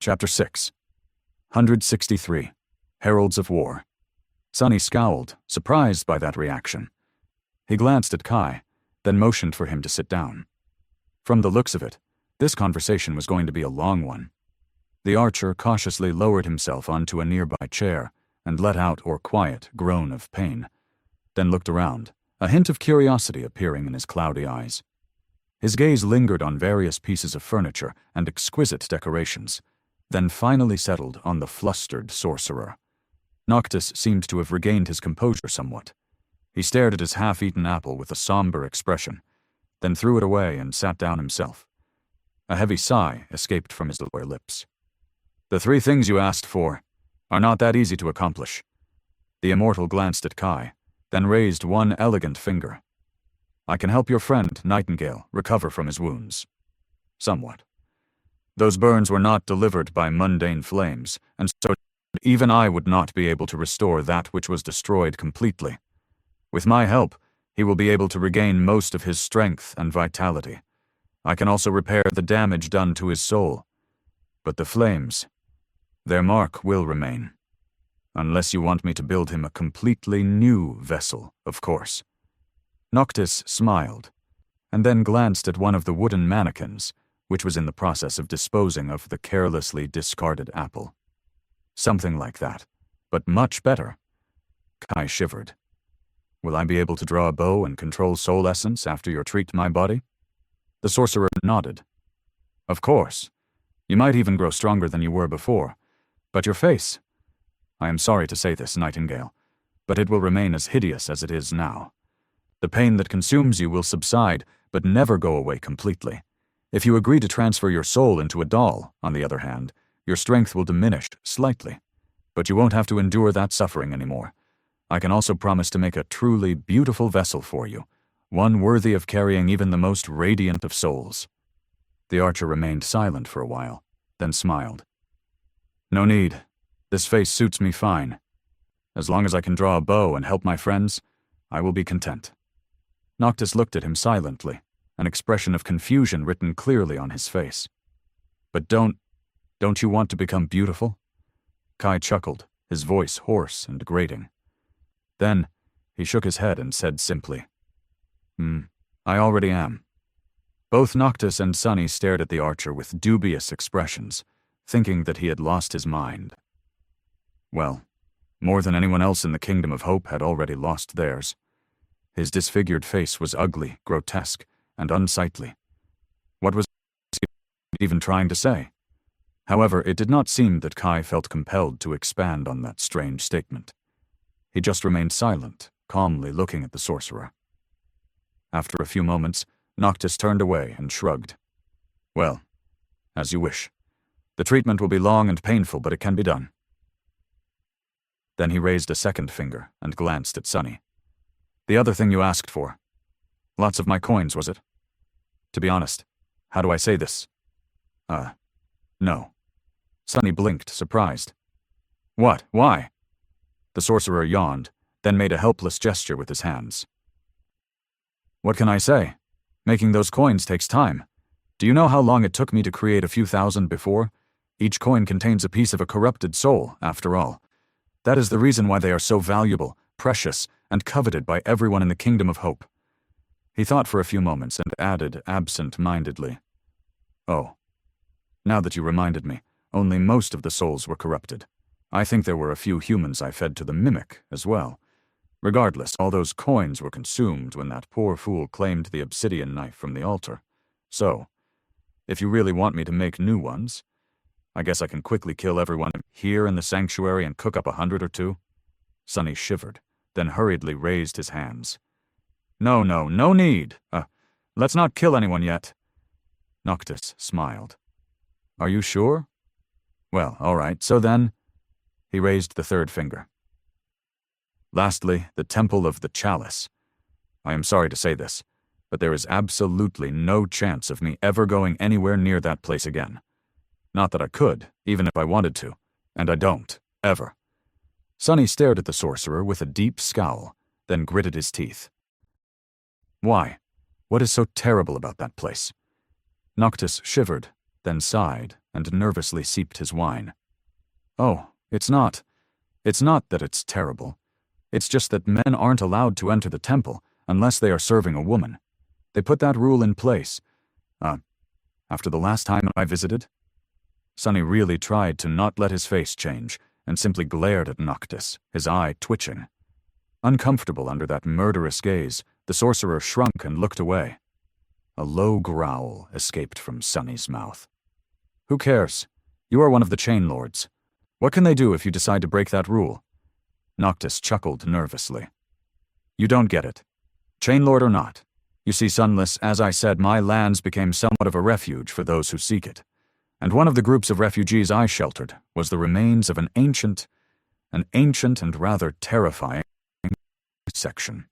Chapter 6. 163. Heralds of War. Sonny scowled, surprised by that reaction. He glanced at Kai, then motioned for him to sit down. From the looks of it, this conversation was going to be a long one. The archer cautiously lowered himself onto a nearby chair and let out a quiet groan of pain, then looked around, a hint of curiosity appearing in his cloudy eyes. His gaze lingered on various pieces of furniture and exquisite decorations, then finally settled on the flustered sorcerer. Noctis seemed to have regained his composure somewhat. He stared at his half-eaten apple with a somber expression, then threw it away and sat down himself. A heavy sigh escaped from his lower lips. "The 3 things you asked for are not that easy to accomplish." The immortal glanced at Kai, then raised one elegant finger. "I can help your friend, Nightingale, recover from his wounds. Somewhat. Those burns were not delivered by mundane flames, and so even I would not be able to restore that which was destroyed completely. With my help, he will be able to regain most of his strength and vitality. I can also repair the damage done to his soul. But the flames, their mark will remain. Unless you want me to build him a completely new vessel, of course." Noctis smiled, and then glanced at one of the wooden mannequins, which was in the process of disposing of the carelessly discarded apple. "Something like that, but much better." Kai shivered. "Will I be able to draw a bow and control soul essence after you treat my body?" The sorcerer nodded. "Of course. You might even grow stronger than you were before. But your face... I am sorry to say this, Nightingale, but it will remain as hideous as it is now. The pain that consumes you will subside, but never go away completely. If you agree to transfer your soul into a doll, on the other hand, your strength will diminish slightly. But you won't have to endure that suffering anymore. I can also promise to make a truly beautiful vessel for you, one worthy of carrying even the most radiant of souls." The archer remained silent for a while, then smiled. "No need. This face suits me fine. As long as I can draw a bow and help my friends, I will be content." Noctis looked at him silently, an expression of confusion written clearly on his face. "But don't you want to become beautiful?" Kai chuckled, his voice hoarse and grating. Then, he shook his head and said simply, I already am." Both Noctis and Sonny stared at the archer with dubious expressions, thinking that he had lost his mind. Well, more than anyone else in the Kingdom of Hope had already lost theirs. His disfigured face was ugly, grotesque, and unsightly. What was he even trying to say? However, it did not seem that Kai felt compelled to expand on that strange statement. He just remained silent, calmly looking at the sorcerer. After a few moments, Noctis turned away and shrugged. "Well, as you wish. The treatment will be long and painful, but it can be done." Then he raised a second finger and glanced at Sonny. "The other thing you asked for. Lots of my coins, was it? To be honest, how do I say this? No." Sonny blinked, surprised. "What? Why?" The sorcerer yawned, then made a helpless gesture with his hands. "What can I say? Making those coins takes time. Do you know how long it took me to create a few thousand before? Each coin contains a piece of a corrupted soul, after all. That is the reason why they are so valuable, precious, and coveted by everyone in the Kingdom of Hope." He thought for a few moments and added absent-mindedly, "Oh, now that you reminded me, only most of the souls were corrupted. I think there were a few humans I fed to the mimic as well. Regardless, all those coins were consumed when that poor fool claimed the obsidian knife from the altar. So, if you really want me to make new ones, I guess I can quickly kill everyone here in the sanctuary and cook up 100 or 2. Sonny shivered, then hurriedly raised his hands. No need. Let's not kill anyone yet." Noctis smiled. "Are you sure? Well, all right, so then..." He raised the third finger. "Lastly, the Temple of the Chalice. I am sorry to say this, but there is absolutely no chance of me ever going anywhere near that place again. Not that I could, even if I wanted to, and I don't, ever." Sonny stared at the sorcerer with a deep scowl, then gritted his teeth. "Why? What is so terrible about that place?" Noctis shivered, then sighed and nervously sipped his wine. "Oh, it's not that it's terrible. It's just that men aren't allowed to enter the temple unless they are serving a woman. They put that rule in place, after the last time I visited." Sonny really tried to not let his face change and simply glared at Noctis, his eye twitching. Uncomfortable under that murderous gaze, the sorcerer shrunk and looked away. A low growl escaped from Sonny's mouth. "Who cares? You are one of the Chain Lords. What can they do if you decide to break that rule?" Noctis chuckled nervously. "You don't get it. Chain Lord or not. You see, Sunless, as I said, my lands became somewhat of a refuge for those who seek it. And one of the groups of refugees I sheltered was the remains of an ancient and rather terrifying section.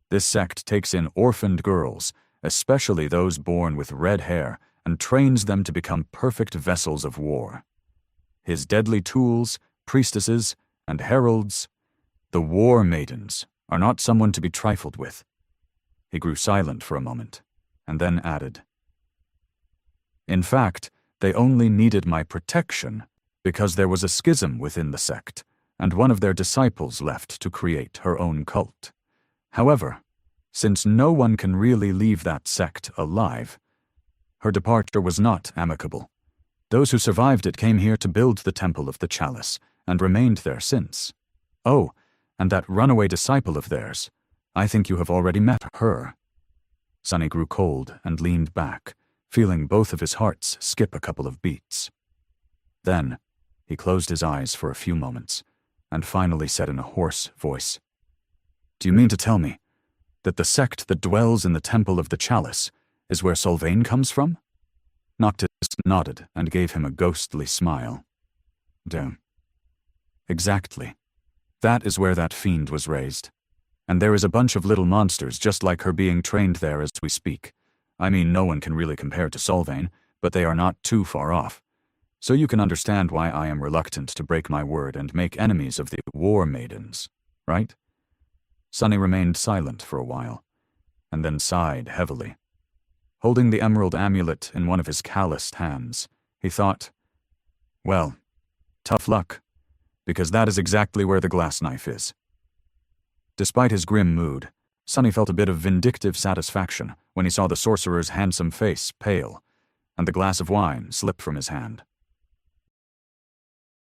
This sect takes in orphaned girls, especially those born with red hair, and trains them to become perfect vessels of war. His deadly tools, priestesses, and heralds, the war maidens, are not someone to be trifled with." He grew silent for a moment, and then added, "In fact, they only needed my protection because there was a schism within the sect, and one of their disciples left to create her own cult. However, since no one can really leave that sect alive, her departure was not amicable. Those who survived it came here to build the Temple of the Chalice, and remained there since. Oh, and that runaway disciple of theirs, I think you have already met her." Sonny grew cold and leaned back, feeling both of his hearts skip a couple of beats. Then, he closed his eyes for a few moments, and finally said in a hoarse voice, "Do you mean to tell me that the sect that dwells in the Temple of the Chalice is where Solvain comes from?" Noctis nodded and gave him a ghostly smile. "Exactly. That is where that fiend was raised. And there is a bunch of little monsters just like her being trained there as we speak. I mean, no one can really compare to Solvain, but they are not too far off. So you can understand why I am reluctant to break my word and make enemies of the war maidens, right?" Sonny remained silent for a while, and then sighed heavily. Holding the emerald amulet in one of his calloused hands, he thought, "Well, tough luck, because that is exactly where the glass knife is." Despite his grim mood, Sonny felt a bit of vindictive satisfaction when he saw the sorcerer's handsome face pale, and the glass of wine slip from his hand.